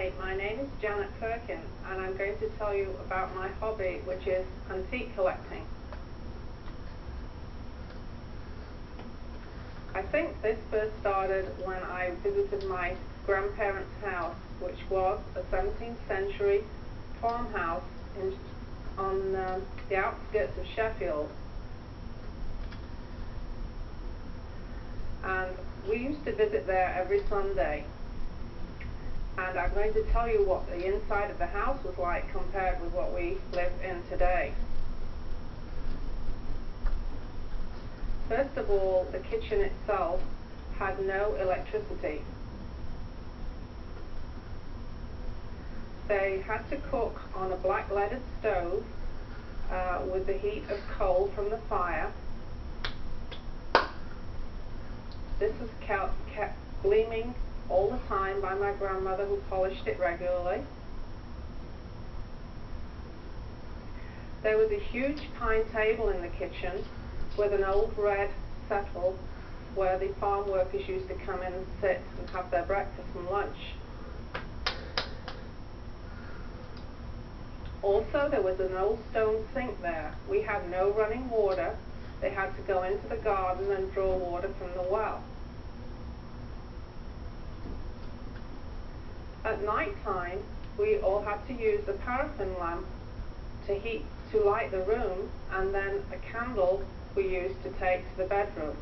Hi, my name is Janet Perkin, and I'm going to tell you about my hobby, which is antique collecting. I think this first started when I visited my grandparents' house, which was a 17th century farmhouse on the outskirts of Sheffield. And we used to visit there every Sunday. And I'm going to tell you what the inside of the house was like compared with what we live in today. First of all, the kitchen itself had no electricity. They had to cook on a black leaded stove with the heat of coal from the fire. This was kept gleaming all the time by my grandmother, who polished it regularly. There was a huge pine table in the kitchen with an old red settle where the farm workers used to come in and sit and have their breakfast and lunch. Also, there was an old stone sink there. We had no running water. They had to go into the garden and draw water from the well. At night time, we all had to use a paraffin lamp to light the room, and then a candle we used to take to the bedroom.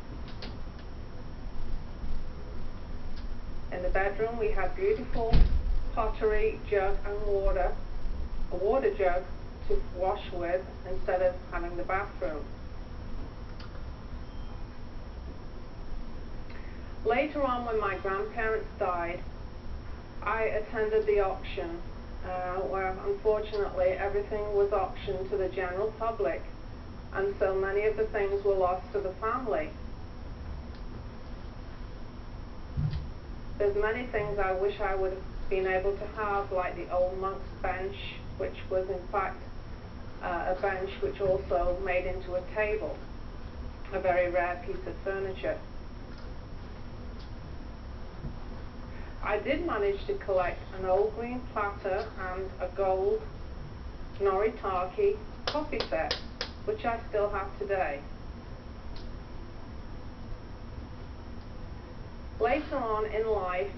In the bedroom, we had beautiful pottery jug and water, a water jug to wash with instead of having the bathroom. Later on, when my grandparents died, I attended the auction where unfortunately everything was auctioned to the general public, and so many of the things were lost to the family. There's many things I wish I would have been able to have, like the old monk's bench, which was in fact a bench which also made into a table, a very rare piece of furniture. I did manage to collect an old green platter and a gold Noritake coffee set, which I still have today. Later on in life,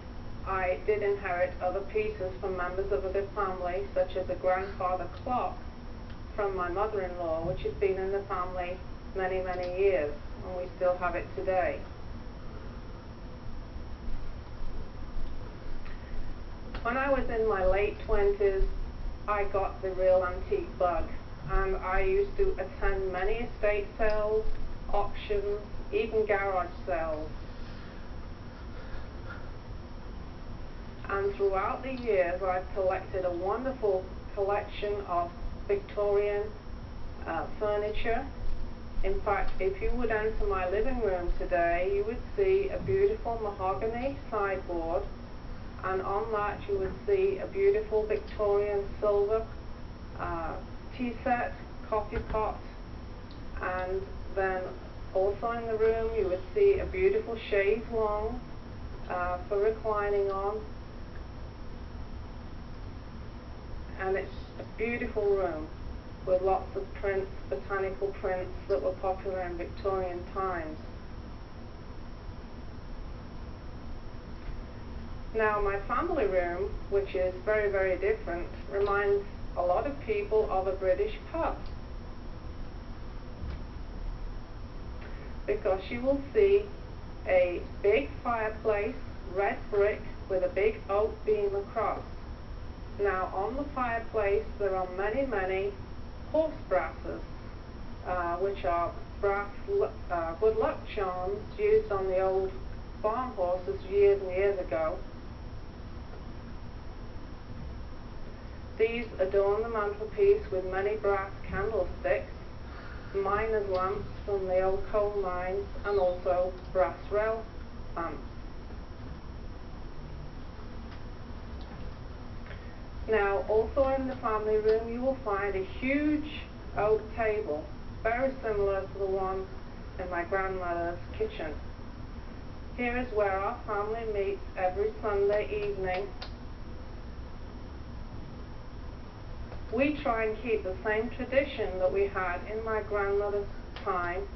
I did inherit other pieces from members of the family, such as a grandfather clock from my mother-in-law, which has been in the family many, many years, and we still have it today. When I was in my late 20s, I got the real antique bug, and I used to attend many estate sales, auctions, even garage sales. And throughout the years, I've collected a wonderful collection of Victorian furniture. In fact, if you would enter my living room today, you would see a beautiful mahogany sideboard, and on that you would see a beautiful Victorian silver tea set, coffee pot, and then also in the room you would see a beautiful chaise longue for reclining on. And it's a beautiful room with lots of prints, botanical prints that were popular in Victorian times. Now, my family room, which is very, very different, reminds a lot of people of a British pub, because you will see a big fireplace, red brick, with a big oak beam across. Now, on the fireplace there are many, many horse brasses, which are brass good luck charms used on the old farm horses years and years ago. These adorn the mantelpiece with many brass candlesticks, miners' lamps from the old coal mines, and also brass rail lamps. Now, also in the family room, you will find a huge oak table, very similar to the one in my grandmother's kitchen. Here is where our family meets every Sunday evening we try and keep the same tradition that we had in my grandmother's time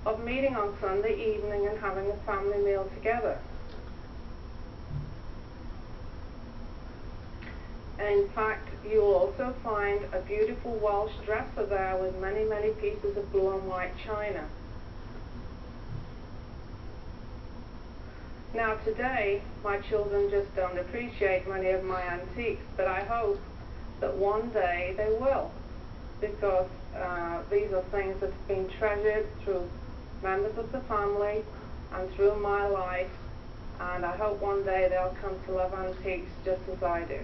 of meeting on Sunday evening and having a family meal together. In fact, you'll also find a beautiful Welsh dresser there with many, many pieces of blue and white china. Now today, my children just don't appreciate many of my antiques, but I hope that one day they will, because these are things that have been treasured through members of the family and through my life, and I hope one day they'll come to love antiques just as I do.